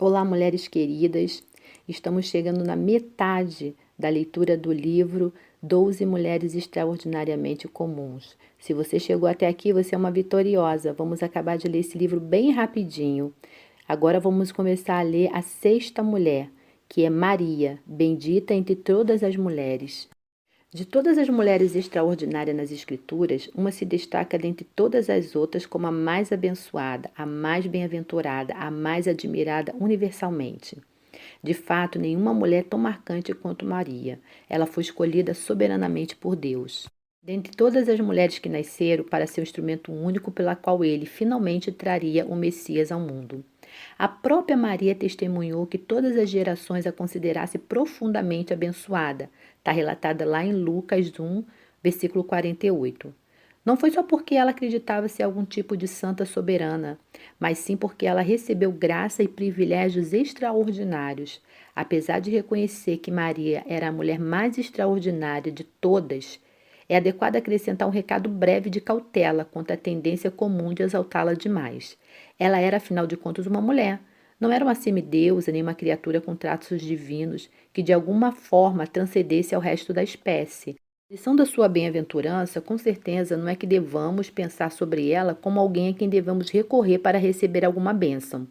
Olá, mulheres queridas. Estamos chegando na metade da leitura do livro 12 Mulheres Extraordinariamente Comuns. Se você chegou até aqui, você é uma vitoriosa. Vamos acabar de ler esse livro bem rapidinho. Agora vamos começar a ler a sexta mulher, que é Maria, bendita entre todas as mulheres. De todas as mulheres extraordinárias nas Escrituras, uma se destaca dentre todas as outras como a mais abençoada, a mais bem-aventurada, a mais admirada universalmente. De fato, nenhuma mulher tão marcante quanto Maria. Ela foi escolhida soberanamente por Deus. Dentre todas as mulheres que nasceram para ser o instrumento único pela qual ele finalmente traria o Messias ao mundo. A própria Maria testemunhou que todas as gerações a considerassem profundamente abençoada. Está relatada lá em Lucas 1, versículo 48. Não foi só porque ela acreditava ser algum tipo de santa soberana, mas sim porque ela recebeu graça e privilégios extraordinários. Apesar de reconhecer que Maria era a mulher mais extraordinária de todas, é adequado acrescentar um recado breve de cautela contra a tendência comum de exaltá-la demais. Ela era, afinal de contas, uma mulher. Não era uma semideusa nem uma criatura com traços divinos que de alguma forma transcendesse ao resto da espécie. A lição da sua bem-aventurança, com certeza, não é que devamos pensar sobre ela como alguém a quem devemos recorrer para receber alguma bênção.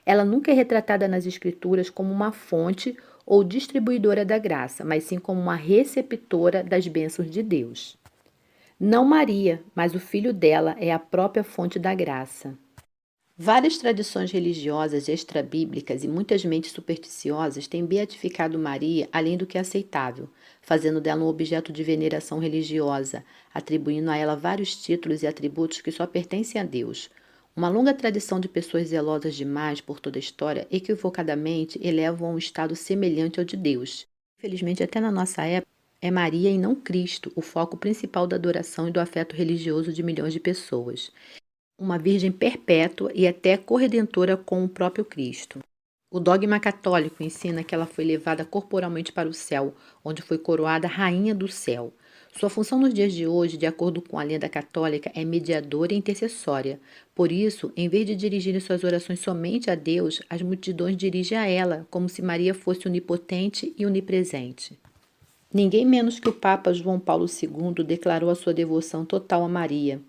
Ela nunca é retratada nas Escrituras como uma fonte ou distribuidora da graça, mas sim como uma receptora das bênçãos de Deus. Não Maria, mas o filho dela é a própria fonte da graça. Várias tradições religiosas extrabíblicas e muitas mentes supersticiosas têm beatificado Maria além do que é aceitável, fazendo dela um objeto de veneração religiosa, atribuindo a ela vários títulos e atributos que só pertencem a Deus. Uma longa tradição de pessoas zelosas demais por toda a história, equivocadamente, elevam a um estado semelhante ao de Deus. Infelizmente, até na nossa época, é Maria e não Cristo o foco principal da adoração e do afeto religioso de milhões de pessoas. Uma virgem perpétua e até corredentora com o próprio Cristo. O dogma católico ensina que ela foi levada corporalmente para o céu, onde foi coroada rainha do céu. Sua função nos dias de hoje, de acordo com a lenda católica, é mediadora e intercessória. Por isso, em vez de dirigirem suas orações somente a Deus, as multidões dirigem a ela, como se Maria fosse onipotente e onipresente. Ninguém menos que o Papa João Paulo II declarou a sua devoção total a Maria.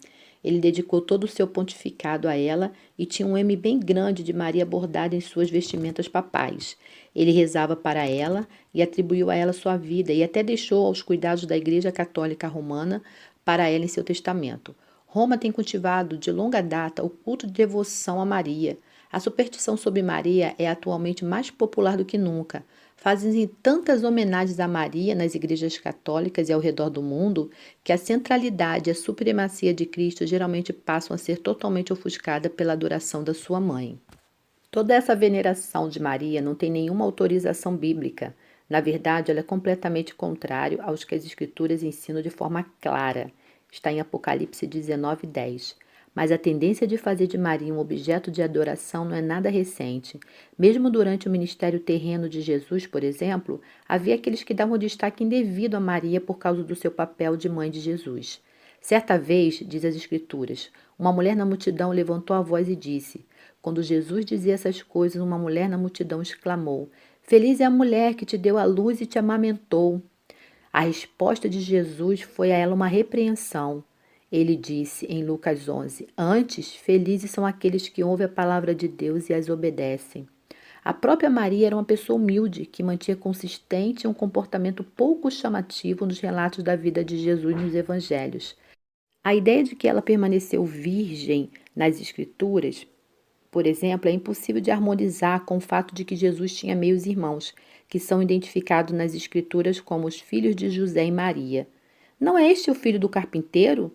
Ele dedicou todo o seu pontificado a ela e tinha um M bem grande de Maria bordado em suas vestimentas papais. Ele rezava para ela e atribuiu a ela sua vida e até deixou aos cuidados da Igreja Católica Romana para ela em seu testamento. Roma tem cultivado de longa data o culto de devoção a Maria. A superstição sobre Maria é atualmente mais popular do que nunca. Fazem tantas homenagens a Maria nas igrejas católicas e ao redor do mundo que a centralidade e a supremacia de Cristo geralmente passam a ser totalmente ofuscada pela adoração da sua mãe. Toda essa veneração de Maria não tem nenhuma autorização bíblica. Na verdade, ela é completamente contrário aos que as Escrituras ensinam de forma clara. Está em Apocalipse 19:10. Mas a tendência de fazer de Maria um objeto de adoração não é nada recente. Mesmo durante o ministério terreno de Jesus, por exemplo, havia aqueles que davam destaque indevido a Maria por causa do seu papel de mãe de Jesus. Certa vez, diz as Escrituras, uma mulher na multidão levantou a voz e disse: quando Jesus dizia essas coisas, uma mulher na multidão exclamou: feliz é a mulher que te deu a luz e te amamentou. A resposta de Jesus foi a ela uma repreensão. Ele disse em Lucas 11: antes, felizes são aqueles que ouvem a palavra de Deus e as obedecem. A própria Maria era uma pessoa humilde que mantinha consistente um comportamento pouco chamativo nos relatos da vida de Jesus nos evangelhos. A ideia de que ela permaneceu virgem nas Escrituras, por exemplo, é impossível de harmonizar com o fato de que Jesus tinha meios irmãos, que são identificados nas Escrituras como os filhos de José e Maria. Não é este o filho do carpinteiro?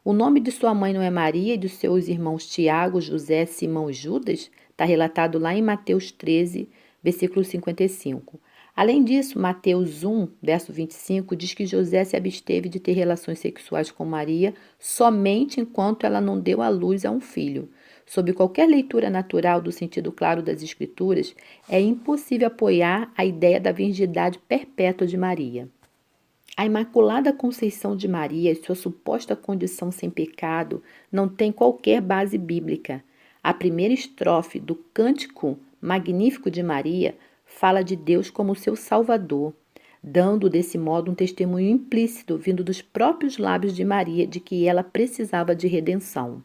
O nome de sua mãe não é Maria e de seus irmãos Tiago, José, Simão e Judas? Está relatado lá em Mateus 13, versículo 55. Além disso, Mateus 1, verso 25, diz que José se absteve de ter relações sexuais com Maria somente enquanto ela não deu à luz a um filho. Sob qualquer leitura natural do sentido claro das Escrituras, é impossível apoiar a ideia da virgindade perpétua de Maria. A Imaculada Conceição de Maria e sua suposta condição sem pecado não tem qualquer base bíblica. A primeira estrofe do Cântico magnífico de Maria fala de Deus como seu Salvador, dando desse modo um testemunho implícito vindo dos próprios lábios de Maria de que ela precisava de redenção.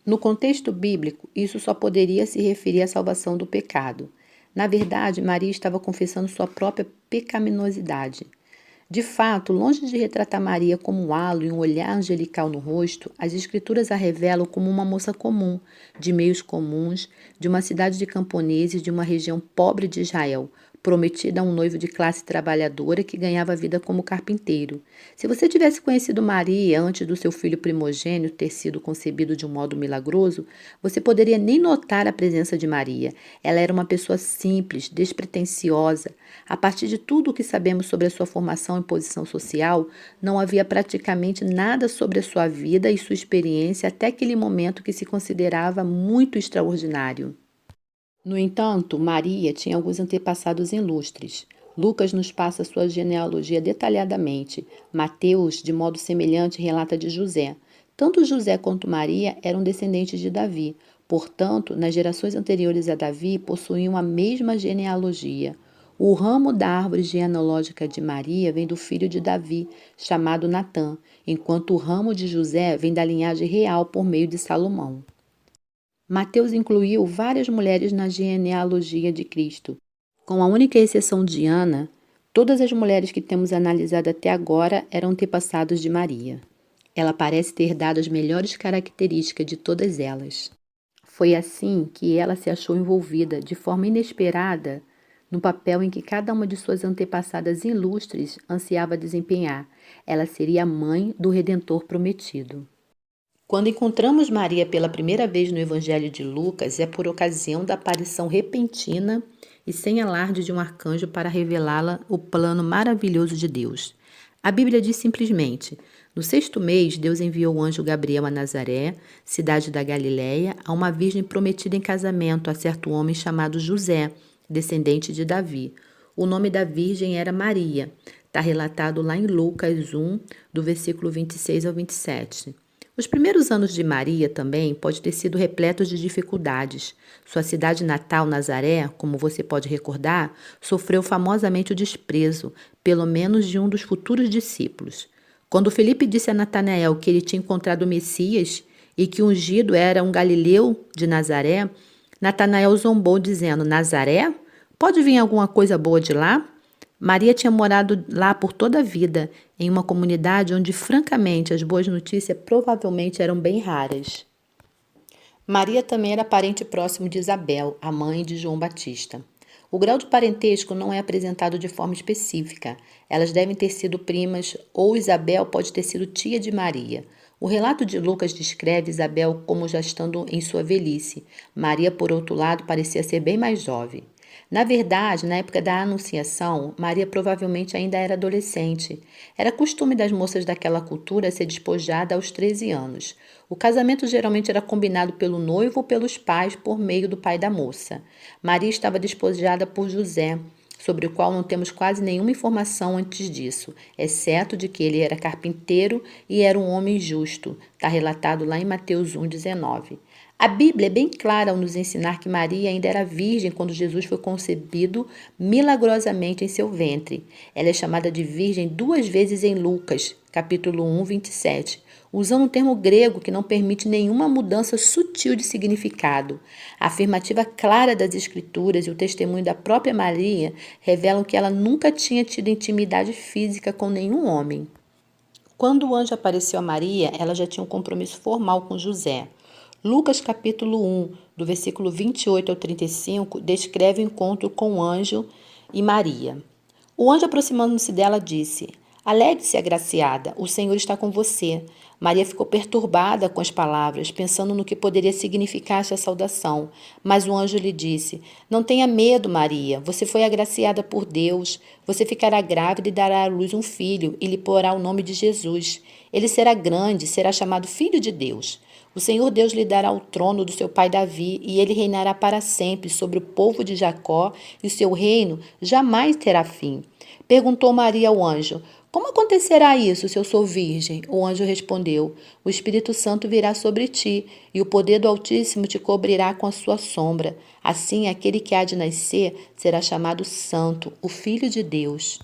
No contexto bíblico, isso só poderia se referir à salvação do pecado. Na verdade, Maria estava confessando sua própria pecaminosidade. De fato, longe de retratar Maria como um halo e um olhar angelical no rosto, as Escrituras a revelam como uma moça comum, de meios comuns, de uma cidade de camponeses de uma região pobre de Israel, prometida a um noivo de classe trabalhadora que ganhava a vida como carpinteiro. Se você tivesse conhecido Maria antes do seu filho primogênito ter sido concebido de um modo milagroso, você poderia nem notar a presença de Maria. Ela era uma pessoa simples, despretensiosa. A partir de tudo o que sabemos sobre a sua formação e posição social, não havia praticamente nada sobre a sua vida e sua experiência até aquele momento que se considerava muito extraordinário. No entanto, Maria tinha alguns antepassados ilustres. Lucas nos passa sua genealogia detalhadamente. Mateus, de modo semelhante, relata de José. Tanto José quanto Maria eram descendentes de Davi. Portanto, nas gerações anteriores a Davi, possuíam a mesma genealogia. O ramo da árvore genealógica de Maria vem do filho de Davi, chamado Natã, enquanto o ramo de José vem da linhagem real por meio de Salomão. Mateus incluiu várias mulheres na genealogia de Cristo. Com a única exceção de Ana, todas as mulheres que temos analisado até agora eram antepassados de Maria. Ela parece ter dado as melhores características de todas elas. Foi assim que ela se achou envolvida, de forma inesperada, no papel em que cada uma de suas antepassadas ilustres ansiava desempenhar. Ela seria a mãe do Redentor prometido. Quando encontramos Maria pela primeira vez no Evangelho de Lucas, é por ocasião da aparição repentina e sem alarde de um arcanjo para revelá-la o plano maravilhoso de Deus. A Bíblia diz simplesmente: no 6º mês, Deus enviou o anjo Gabriel a Nazaré, cidade da Galiléia, a uma virgem prometida em casamento a certo homem chamado José, descendente de Davi. O nome da virgem era Maria. Está relatado lá em Lucas 1, do versículo 26 ao 27. Os primeiros anos de Maria também pode ter sido repletos de dificuldades. Sua cidade natal, Nazaré, como você pode recordar, sofreu famosamente o desprezo, pelo menos de um dos futuros discípulos. Quando Felipe disse a Natanael que ele tinha encontrado o Messias e que o ungido era um galileu de Nazaré, Natanael zombou dizendo: Nazaré? Pode vir alguma coisa boa de lá? Maria tinha morado lá por toda a vida, em uma comunidade onde, francamente, as boas notícias provavelmente eram bem raras. Maria também era parente próximo de Isabel, a mãe de João Batista. O grau de parentesco não é apresentado de forma específica. Elas devem ter sido primas, ou Isabel pode ter sido tia de Maria. O relato de Lucas descreve Isabel como já estando em sua velhice. Maria, por outro lado, parecia ser bem mais jovem. Na verdade, na época da Anunciação, Maria provavelmente ainda era adolescente. Era costume das moças daquela cultura ser despojada aos 13 anos. O casamento geralmente era combinado pelo noivo ou pelos pais por meio do pai da moça. Maria estava despojada por José, sobre o qual não temos quase nenhuma informação antes disso, exceto de que ele era carpinteiro e era um homem justo. Está relatado lá em Mateus 1,19. A Bíblia é bem clara ao nos ensinar que Maria ainda era virgem quando Jesus foi concebido milagrosamente em seu ventre. Ela é chamada de virgem 2 vezes em Lucas, capítulo 1, 27, usando um termo grego que não permite nenhuma mudança sutil de significado. A afirmativa clara das Escrituras e o testemunho da própria Maria revelam que ela nunca tinha tido intimidade física com nenhum homem. Quando o anjo apareceu a Maria, ela já tinha um compromisso formal com José. Lucas capítulo 1, do versículo 28 ao 35, descreve o encontro com o anjo e Maria. O anjo, aproximando-se dela, disse: Alegre-se, agraciada, o Senhor está com você. Maria ficou perturbada com as palavras, pensando no que poderia significar esta saudação. Mas o anjo lhe disse: Não tenha medo, Maria, você foi agraciada por Deus. Você ficará grávida e dará à luz um filho, e lhe porá o nome de Jesus. Ele será grande, será chamado Filho de Deus. O Senhor Deus lhe dará o trono do seu pai Davi, e ele reinará para sempre sobre o povo de Jacó, e o seu reino jamais terá fim. Perguntou Maria ao anjo: Como acontecerá isso se eu sou virgem? O anjo respondeu: O Espírito Santo virá sobre ti, e o poder do Altíssimo te cobrirá com a sua sombra. Assim, aquele que há de nascer será chamado Santo, o Filho de Deus.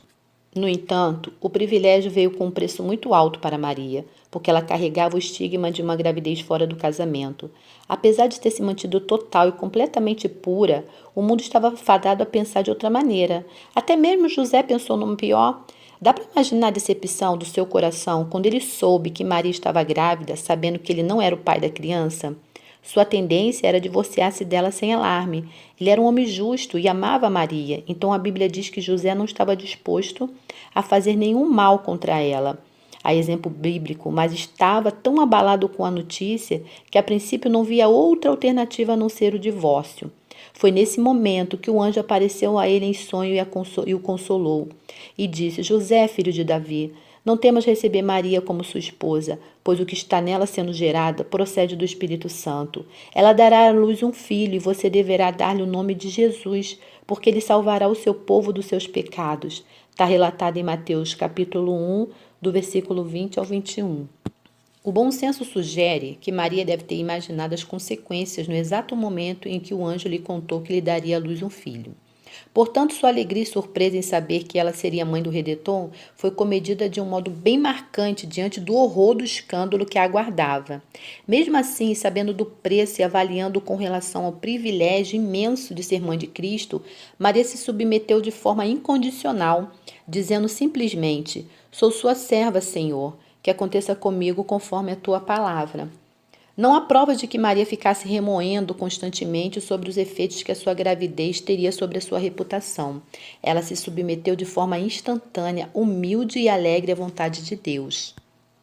No entanto, o privilégio veio com um preço muito alto para Maria, porque ela carregava o estigma de uma gravidez fora do casamento. Apesar de ter se mantido total e completamente pura, o mundo estava fadado a pensar de outra maneira. Até mesmo José pensou no pior. Dá para imaginar a decepção do seu coração quando ele soube que Maria estava grávida, sabendo que ele não era o pai da criança? Sua tendência era divorciar-se dela sem alarme. Ele era um homem justo e amava Maria, então a Bíblia diz que José não estava disposto a fazer nenhum mal contra ela, a exemplo bíblico, mas estava tão abalado com a notícia que a princípio não via outra alternativa a não ser o divórcio. Foi nesse momento que o anjo apareceu a ele em sonho e o consolou, e disse: José, filho de Davi, não temas receber Maria como sua esposa, pois o que está nela sendo gerada procede do Espírito Santo. Ela dará à luz um filho e você deverá dar-lhe o nome de Jesus, porque ele salvará o seu povo dos seus pecados. Está relatado em Mateus capítulo 1, do versículo 20 ao 21. O bom senso sugere que Maria deve ter imaginado as consequências no exato momento em que o anjo lhe contou que lhe daria à luz um filho. Portanto, sua alegria e surpresa em saber que ela seria mãe do Redentor foi comedida de um modo bem marcante diante do horror do escândalo que a aguardava. Mesmo assim, sabendo do preço e avaliando com relação ao privilégio imenso de ser mãe de Cristo, Maria se submeteu de forma incondicional, dizendo simplesmente: Sou sua serva, Senhor, que aconteça comigo conforme a tua palavra. Não há provas de que Maria ficasse remoendo constantemente sobre os efeitos que a sua gravidez teria sobre a sua reputação. Ela se submeteu de forma instantânea, humilde e alegre à vontade de Deus,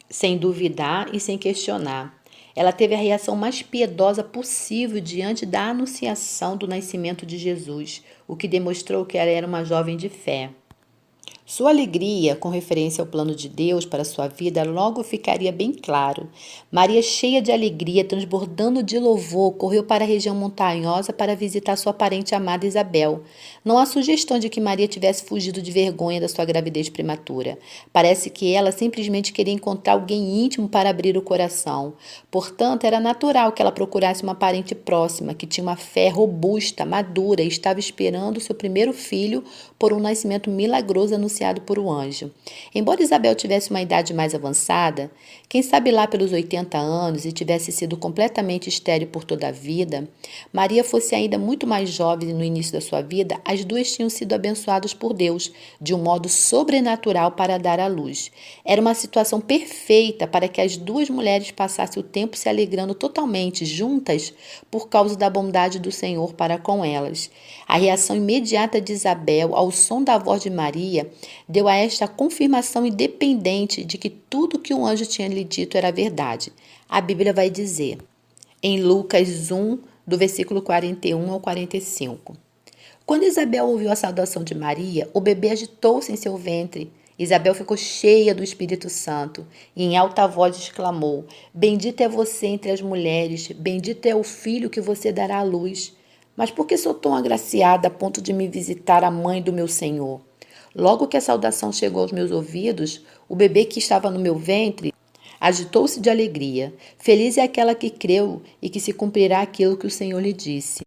sem duvidar e sem questionar. Ela teve a reação mais piedosa possível diante da anunciação do nascimento de Jesus, o que demonstrou que ela era uma jovem de fé. Sua alegria, com referência ao plano de Deus para sua vida, logo ficaria bem claro. Maria, cheia de alegria, transbordando de louvor, correu para a região montanhosa para visitar sua parente amada Isabel. Não há sugestão de que Maria tivesse fugido de vergonha da sua gravidez prematura. Parece que ela simplesmente queria encontrar alguém íntimo para abrir o coração. Portanto, era natural que ela procurasse uma parente próxima, que tinha uma fé robusta, madura e estava esperando seu primeiro filho por um nascimento milagroso anunciado por um anjo. Embora Isabel tivesse uma idade mais avançada, quem sabe lá pelos 80 anos e tivesse sido completamente estéril por toda a vida, Maria fosse ainda muito mais jovem no início da sua vida, as duas tinham sido abençoadas por Deus de um modo sobrenatural para dar à luz. Era uma situação perfeita para que as duas mulheres passassem o tempo se alegrando totalmente juntas por causa da bondade do Senhor para com elas. A reação imediata de Isabel ao som da voz de Maria deu a esta a confirmação independente de que tudo que o anjo tinha lhe dito era verdade. A Bíblia vai dizer, em Lucas 1, do versículo 41 ao 45. Quando Isabel ouviu a saudação de Maria, o bebê agitou-se em seu ventre. Isabel ficou cheia do Espírito Santo e em alta voz exclamou: Bendita é você entre as mulheres, bendito é o filho que você dará à luz. Mas por que sou tão agraciada a ponto de me visitar a mãe do meu Senhor? Logo que a saudação chegou aos meus ouvidos, o bebê que estava no meu ventre agitou-se de alegria. Feliz é aquela que creu e que se cumprirá aquilo que o Senhor lhe disse.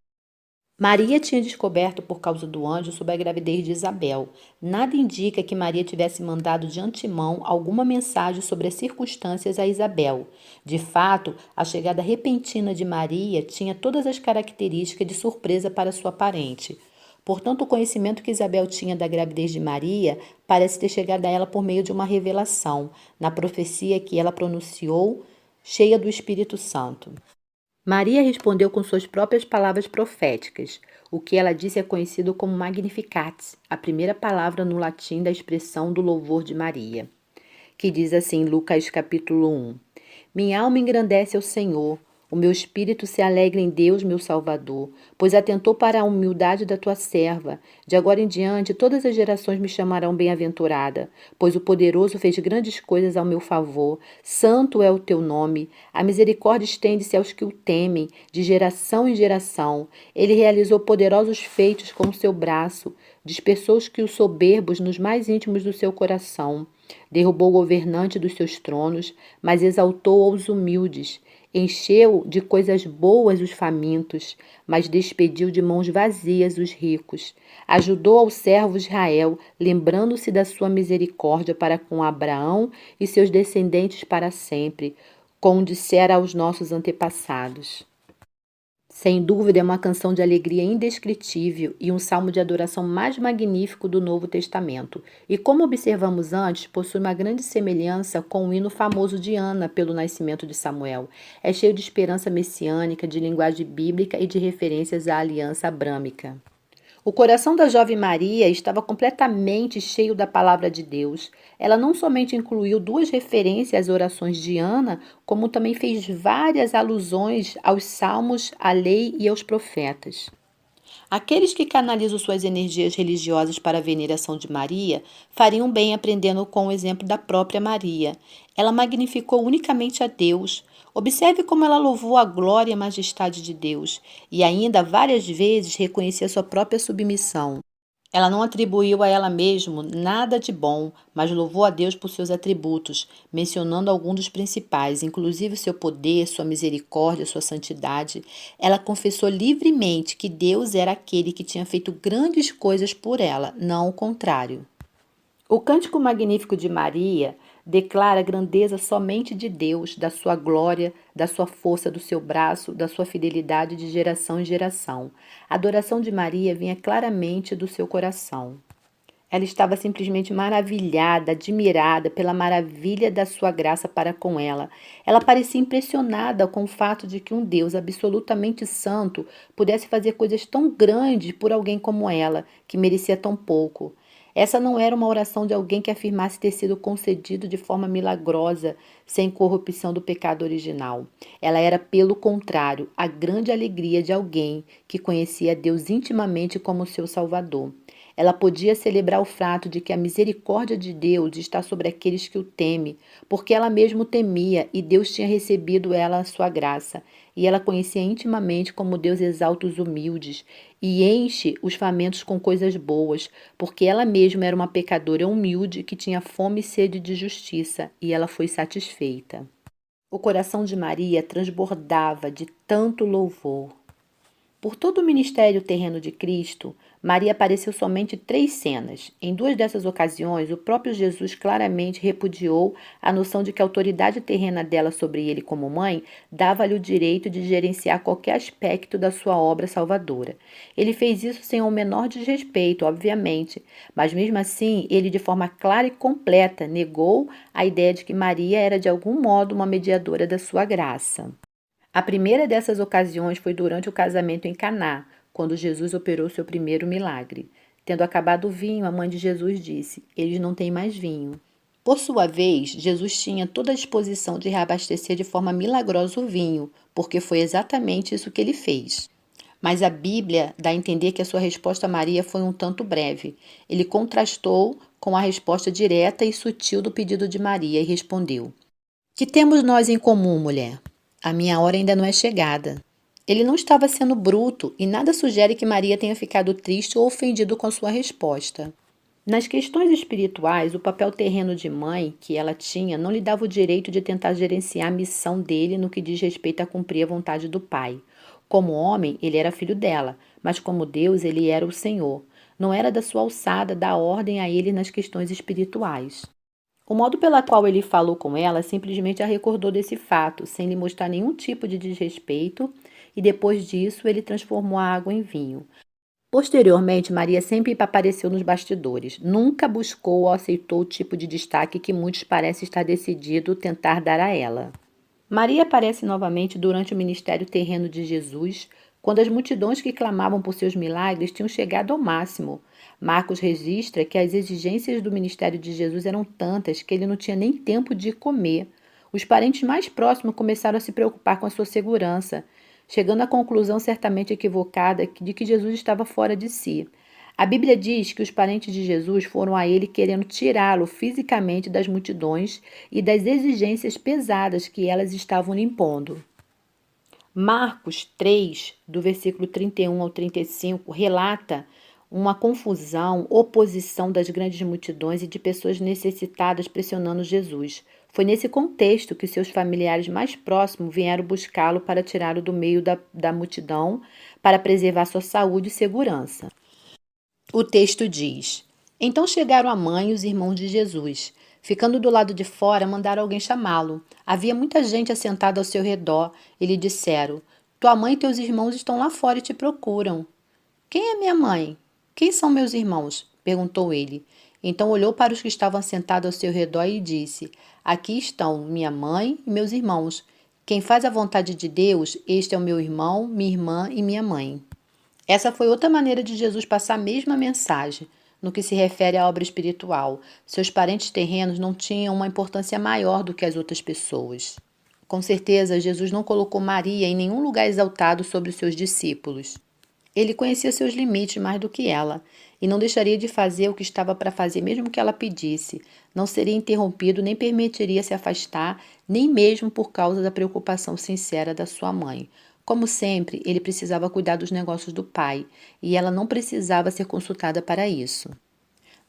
Maria tinha descoberto por causa do anjo sobre a gravidez de Isabel. Nada indica que Maria tivesse mandado de antemão alguma mensagem sobre as circunstâncias a Isabel. De fato, a chegada repentina de Maria tinha todas as características de surpresa para sua parente. Portanto, o conhecimento que Isabel tinha da gravidez de Maria parece ter chegado a ela por meio de uma revelação, na profecia que ela pronunciou, cheia do Espírito Santo. Maria respondeu com suas próprias palavras proféticas. O que ela disse é conhecido como Magnificat, a primeira palavra no latim da expressão do louvor de Maria, que diz assim em Lucas capítulo 1. Minha alma engrandece ao Senhor, o meu espírito se alegra em Deus, meu Salvador, pois atentou para a humildade da tua serva. De agora em diante, todas as gerações me chamarão bem-aventurada, pois o poderoso fez grandes coisas ao meu favor. Santo é o teu nome. A misericórdia estende-se aos que o temem, de geração em geração. Ele realizou poderosos feitos com o seu braço, dispersou os soberbos nos mais íntimos do seu coração. Derrubou o governante dos seus tronos, mas exaltou os humildes. Encheu de coisas boas os famintos, mas despediu de mãos vazias os ricos. Ajudou ao servo Israel, lembrando-se da sua misericórdia para com Abraão e seus descendentes para sempre, como dissera aos nossos antepassados. Sem dúvida, é uma canção de alegria indescritível e um salmo de adoração mais magnífico do Novo Testamento. E como observamos antes, possui uma grande semelhança com o hino famoso de Ana pelo nascimento de Samuel. É cheio de esperança messiânica, de linguagem bíblica e de referências à aliança abrâmica. O coração da jovem Maria estava completamente cheio da palavra de Deus. Ela não somente incluiu duas referências às orações de Ana, como também fez várias alusões aos salmos, à lei e aos profetas. Aqueles que canalizam suas energias religiosas para a veneração de Maria fariam bem aprendendo com o exemplo da própria Maria. Ela magnificou unicamente a Deus. Observe como ela louvou a glória e a majestade de Deus e ainda várias vezes reconhecia sua própria submissão. Ela não atribuiu a ela mesma nada de bom, mas louvou a Deus por seus atributos, mencionando alguns dos principais, inclusive seu poder, sua misericórdia, sua santidade. Ela confessou livremente que Deus era aquele que tinha feito grandes coisas por ela, não o contrário. O Cântico Magnífico de Maria declara a grandeza somente de Deus, da sua glória, da sua força, do seu braço, da sua fidelidade de geração em geração. A adoração de Maria vinha claramente do seu coração. Ela estava simplesmente maravilhada, admirada pela maravilha da sua graça para com ela. Ela parecia impressionada com o fato de que um Deus absolutamente santo pudesse fazer coisas tão grandes por alguém como ela, que merecia tão pouco. Essa não era uma oração de alguém que afirmasse ter sido concedido de forma milagrosa, sem corrupção do pecado original. Ela era, pelo contrário, a grande alegria de alguém que conhecia Deus intimamente como seu Salvador. Ela podia celebrar o fato de que a misericórdia de Deus está sobre aqueles que o temem, porque ela mesma o temia e Deus tinha recebido ela a sua graça. E ela conhecia intimamente como Deus exalta os humildes e enche os famintos com coisas boas, porque ela mesma era uma pecadora humilde que tinha fome e sede de justiça, e ela foi satisfeita. O coração de Maria transbordava de tanto louvor. Por todo o ministério terreno de Cristo, Maria apareceu somente 3 cenas. Em 2 dessas ocasiões, o próprio Jesus claramente repudiou a noção de que a autoridade terrena dela sobre ele como mãe dava-lhe o direito de gerenciar qualquer aspecto da sua obra salvadora. Ele fez isso sem o menor desrespeito, obviamente, mas mesmo assim, ele de forma clara e completa negou a ideia de que Maria era de algum modo uma mediadora da sua graça. A primeira dessas ocasiões foi durante o casamento em Caná, quando Jesus operou seu primeiro milagre. Tendo acabado o vinho, a mãe de Jesus disse: "Eles não têm mais vinho." Por sua vez, Jesus tinha toda a disposição de reabastecer de forma milagrosa o vinho, porque foi exatamente isso que ele fez. Mas a Bíblia dá a entender que a sua resposta a Maria foi um tanto breve. Ele contrastou com a resposta direta e sutil do pedido de Maria e respondeu: "Que temos nós em comum, mulher? A minha hora ainda não é chegada." Ele não estava sendo bruto e nada sugere que Maria tenha ficado triste ou ofendido com sua resposta. Nas questões espirituais, o papel terreno de mãe que ela tinha não lhe dava o direito de tentar gerenciar a missão dele no que diz respeito a cumprir a vontade do Pai. Como homem, ele era filho dela, mas como Deus, ele era o Senhor. Não era da sua alçada dar ordem a ele nas questões espirituais. O modo pela qual ele falou com ela simplesmente a recordou desse fato, sem lhe mostrar nenhum tipo de desrespeito, e depois disso ele transformou a água em vinho. Posteriormente, Maria sempre apareceu nos bastidores. Nunca buscou ou aceitou o tipo de destaque que muitos parecem estar decididos tentar dar a ela. Maria aparece novamente durante o ministério terreno de Jesus, quando as multidões que clamavam por seus milagres tinham chegado ao máximo. Marcos registra que as exigências do ministério de Jesus eram tantas que ele não tinha nem tempo de comer. Os parentes mais próximos começaram a se preocupar com a sua segurança, chegando à conclusão certamente equivocada de que Jesus estava fora de si. A Bíblia diz que os parentes de Jesus foram a ele querendo tirá-lo fisicamente das multidões e das exigências pesadas que elas estavam lhe impondo. Marcos 3, do versículo 31 ao 35, relata uma confusão, oposição das grandes multidões e de pessoas necessitadas pressionando Jesus. Foi nesse contexto que seus familiares mais próximos vieram buscá-lo para tirá-lo do meio da multidão, para preservar sua saúde e segurança. O texto diz: Então chegaram a mãe e os irmãos de Jesus. Ficando do lado de fora, mandaram alguém chamá-lo. Havia muita gente assentada ao seu redor e lhe disseram: Tua mãe e teus irmãos estão lá fora e te procuram. Quem é minha mãe? Quem são meus irmãos? Perguntou ele. Então olhou para os que estavam sentados ao seu redor e disse: Aqui estão minha mãe e meus irmãos. Quem faz a vontade de Deus, este é o meu irmão, minha irmã e minha mãe. Essa foi outra maneira de Jesus passar a mesma mensagem, no que se refere à obra espiritual. Seus parentes terrenos não tinham uma importância maior do que as outras pessoas. Com certeza, Jesus não colocou Maria em nenhum lugar exaltado sobre os seus discípulos. Ele conhecia seus limites mais do que ela, e não deixaria de fazer o que estava para fazer mesmo que ela pedisse. Não seria interrompido, nem permitiria se afastar, nem mesmo por causa da preocupação sincera da sua mãe. Como sempre, ele precisava cuidar dos negócios do pai, e ela não precisava ser consultada para isso.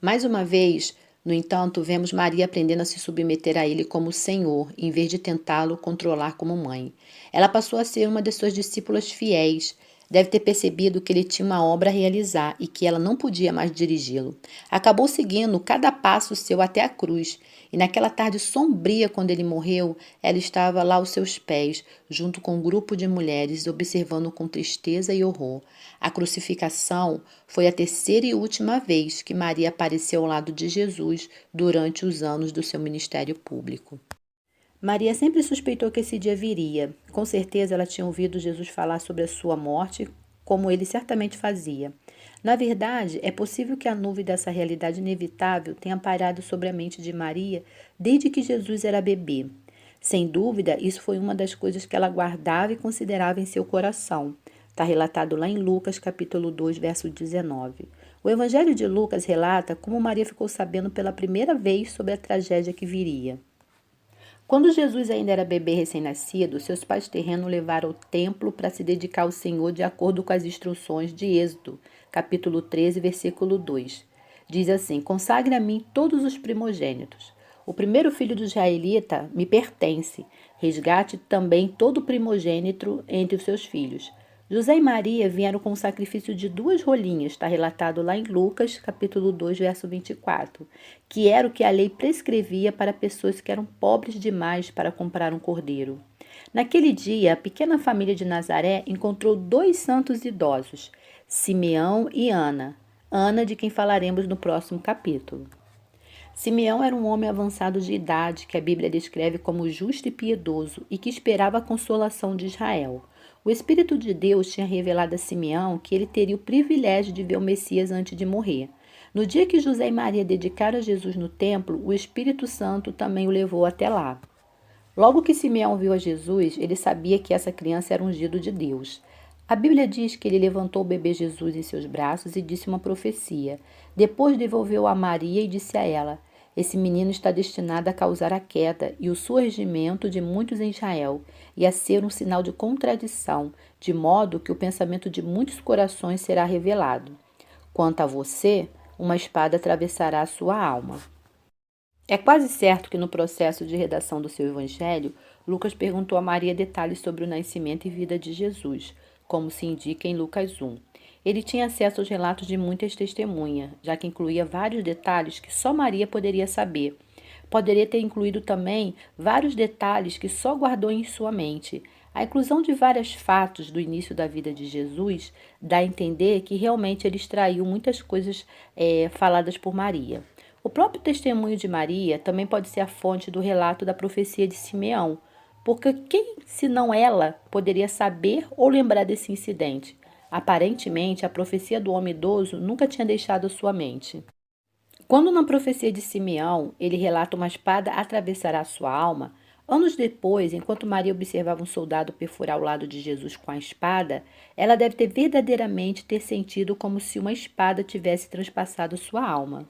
Mais uma vez, no entanto, vemos Maria aprendendo a se submeter a ele como Senhor, em vez de tentá-lo controlar como mãe. Ela passou a ser uma de suas discípulas fiéis. Deve ter percebido que ele tinha uma obra a realizar e que ela não podia mais dirigi-lo. Acabou seguindo cada passo seu até a cruz, e naquela tarde sombria, quando ele morreu, ela estava lá aos seus pés, junto com um grupo de mulheres, observando com tristeza e horror. A crucificação foi a terceira e última vez que Maria apareceu ao lado de Jesus durante os anos do seu ministério público. Maria sempre suspeitou que esse dia viria. Com certeza ela tinha ouvido Jesus falar sobre a sua morte, como ele certamente fazia. Na verdade, é possível que a nuvem dessa realidade inevitável tenha pairado sobre a mente de Maria desde que Jesus era bebê. Sem dúvida, isso foi uma das coisas que ela guardava e considerava em seu coração. Está relatado lá em Lucas, capítulo 2, verso 19. O Evangelho de Lucas relata como Maria ficou sabendo pela primeira vez sobre a tragédia que viria. Quando Jesus ainda era bebê recém-nascido, seus pais terrenos o levaram ao templo para se dedicar ao Senhor de acordo com as instruções de Êxodo, capítulo 13, versículo 2. Diz assim: Consagre a mim todos os primogênitos. O primeiro filho do israelita me pertence. Resgate também todo primogênito entre os seus filhos. José e Maria vieram com o sacrifício de 2 rolinhas, está relatado lá em Lucas, capítulo 2, verso 24, que era o que a lei prescrevia para pessoas que eram pobres demais para comprar um cordeiro. Naquele dia, a pequena família de Nazaré encontrou 2 santos idosos, Simeão e Ana. Ana, de quem falaremos no próximo capítulo. Simeão era um homem avançado de idade, que a Bíblia descreve como justo e piedoso, e que esperava a consolação de Israel. O Espírito de Deus tinha revelado a Simeão que ele teria o privilégio de ver o Messias antes de morrer. No dia que José e Maria dedicaram a Jesus no templo, o Espírito Santo também o levou até lá. Logo que Simeão viu a Jesus, ele sabia que essa criança era ungido de Deus. A Bíblia diz que ele levantou o bebê Jesus em seus braços e disse uma profecia. Depois devolveu a Maria e disse a ela: Esse menino está destinado a causar a queda e o surgimento de muitos em Israel, e a ser um sinal de contradição, de modo que o pensamento de muitos corações será revelado. Quanto a você, uma espada atravessará a sua alma. É quase certo que no processo de redação do seu evangelho, Lucas perguntou a Maria detalhes sobre o nascimento e vida de Jesus, como se indica em Lucas 1. Ele tinha acesso aos relatos de muitas testemunhas, já que incluía vários detalhes que só Maria poderia saber. Poderia ter incluído também vários detalhes que só guardou em sua mente. A inclusão de vários fatos do início da vida de Jesus dá a entender que realmente ele extraiu muitas coisas faladas por Maria. O próprio testemunho de Maria também pode ser a fonte do relato da profecia de Simeão, porque quem, senão ela, poderia saber ou lembrar desse incidente? Aparentemente, a profecia do homem idoso nunca tinha deixado sua mente. Quando na profecia de Simeão ele relata uma espada atravessará sua alma, anos depois, enquanto Maria observava um soldado perfurar o lado de Jesus com a espada, ela deve ter verdadeiramente sentido como se uma espada tivesse transpassado sua alma.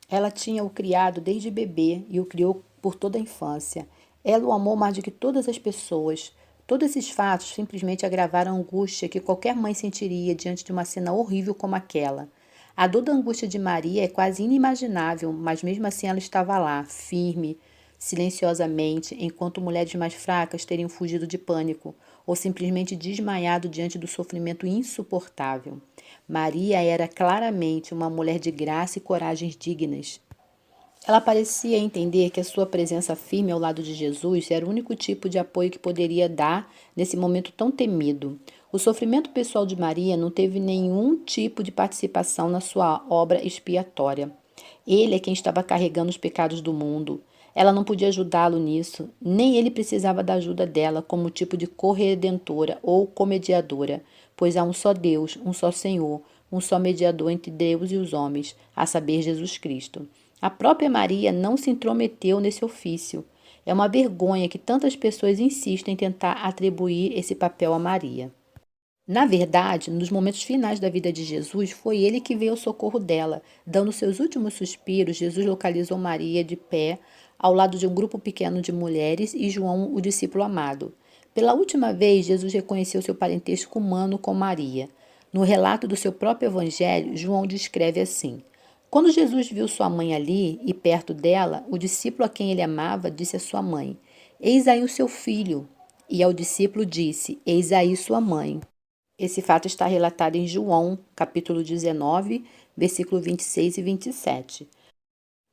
Ela tinha o criado desde bebê e o criou por toda a infância. Ela o amou mais do que todas as pessoas. Todos esses fatos simplesmente agravaram a angústia que qualquer mãe sentiria diante de uma cena horrível como aquela. A dor da angústia de Maria é quase inimaginável, mas mesmo assim ela estava lá, firme, silenciosamente, enquanto mulheres mais fracas teriam fugido de pânico ou simplesmente desmaiado diante do sofrimento insuportável. Maria era claramente uma mulher de graça e coragens dignas. Ela parecia entender que a sua presença firme ao lado de Jesus era o único tipo de apoio que poderia dar nesse momento tão temido. O sofrimento pessoal de Maria não teve nenhum tipo de participação na sua obra expiatória. Ele é quem estava carregando os pecados do mundo. Ela não podia ajudá-lo nisso, nem ele precisava da ajuda dela como tipo de corredentora ou comediadora, pois há um só Deus, um só Senhor, um só mediador entre Deus e os homens, a saber, Jesus Cristo. A própria Maria não se intrometeu nesse ofício. É uma vergonha que tantas pessoas insistem em tentar atribuir esse papel a Maria. Na verdade, nos momentos finais da vida de Jesus, foi ele que veio ao socorro dela. Dando seus últimos suspiros, Jesus localizou Maria de pé, ao lado de um grupo pequeno de mulheres e João, o discípulo amado. Pela última vez, Jesus reconheceu seu parentesco humano com Maria. No relato do seu próprio evangelho, João descreve assim: quando Jesus viu sua mãe ali e perto dela, o discípulo a quem ele amava disse à sua mãe: Eis aí o seu filho. E ao discípulo disse: Eis aí sua mãe. Esse fato está relatado em João, capítulo 19, versículo 26 e 27.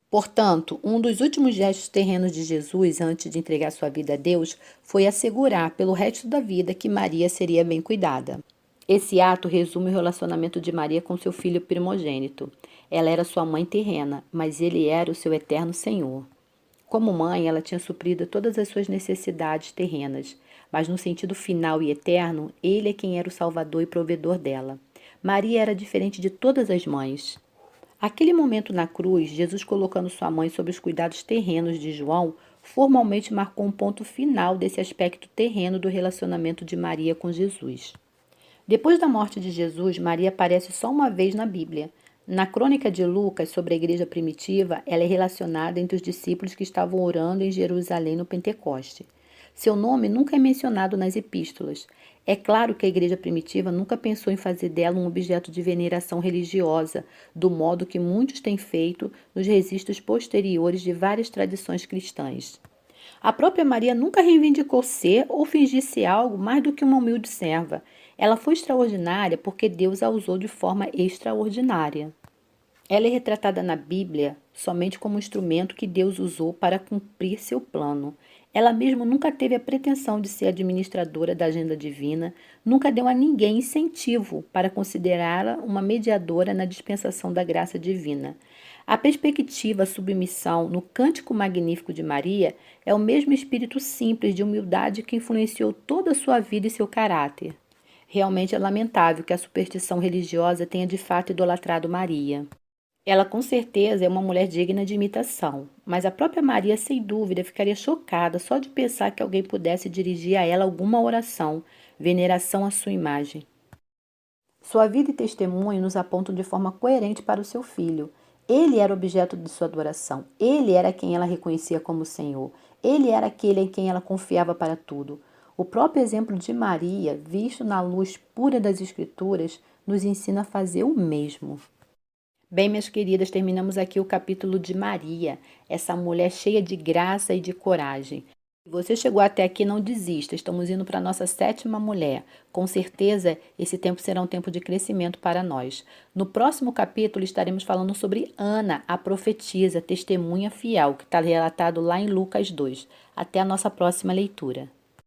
Portanto, um dos últimos gestos terrenos de Jesus antes de entregar sua vida a Deus foi assegurar pelo resto da vida que Maria seria bem cuidada. Esse ato resume o relacionamento de Maria com seu filho primogênito. Ela era sua mãe terrena, mas ele era o seu eterno Senhor. Como mãe, ela tinha suprido todas as suas necessidades terrenas, mas no sentido final e eterno, ele é quem era o salvador e provedor dela. Maria era diferente de todas as mães. Aquele momento na cruz, Jesus colocando sua mãe sob os cuidados terrenos de João, formalmente marcou um ponto final desse aspecto terreno do relacionamento de Maria com Jesus. Depois da morte de Jesus, Maria aparece só uma vez na Bíblia. Na crônica de Lucas sobre a igreja primitiva, ela é relacionada entre os discípulos que estavam orando em Jerusalém no Pentecoste. Seu nome nunca é mencionado nas epístolas. É claro que a igreja primitiva nunca pensou em fazer dela um objeto de veneração religiosa, do modo que muitos têm feito nos registros posteriores de várias tradições cristãs. A própria Maria nunca reivindicou ser ou fingir ser algo mais do que uma humilde serva. Ela foi extraordinária porque Deus a usou de forma extraordinária. Ela é retratada na Bíblia somente como um instrumento que Deus usou para cumprir seu plano. Ela mesma nunca teve a pretensão de ser administradora da agenda divina, nunca deu a ninguém incentivo para considerá-la uma mediadora na dispensação da graça divina. A perspectiva submissão no Cântico Magnífico de Maria é o mesmo espírito simples de humildade que influenciou toda a sua vida e seu caráter. Realmente é lamentável que a superstição religiosa tenha de fato idolatrado Maria. Ela com certeza é uma mulher digna de imitação, mas a própria Maria, sem dúvida, ficaria chocada só de pensar que alguém pudesse dirigir a ela alguma oração, veneração à sua imagem. Sua vida e testemunho nos apontam de forma coerente para o seu filho. Ele era objeto de sua adoração, ele era quem ela reconhecia como Senhor, ele era aquele em quem ela confiava para tudo. O próprio exemplo de Maria, visto na luz pura das Escrituras, nos ensina a fazer o mesmo. Bem, minhas queridas, terminamos aqui o capítulo de Maria, essa mulher cheia de graça e de coragem. Se você chegou até aqui, não desista, estamos indo para a nossa 7ª mulher. Com certeza, esse tempo será um tempo de crescimento para nós. No próximo capítulo, estaremos falando sobre Ana, a profetisa, testemunha fiel, que está relatado lá em Lucas 2. Até a nossa próxima leitura.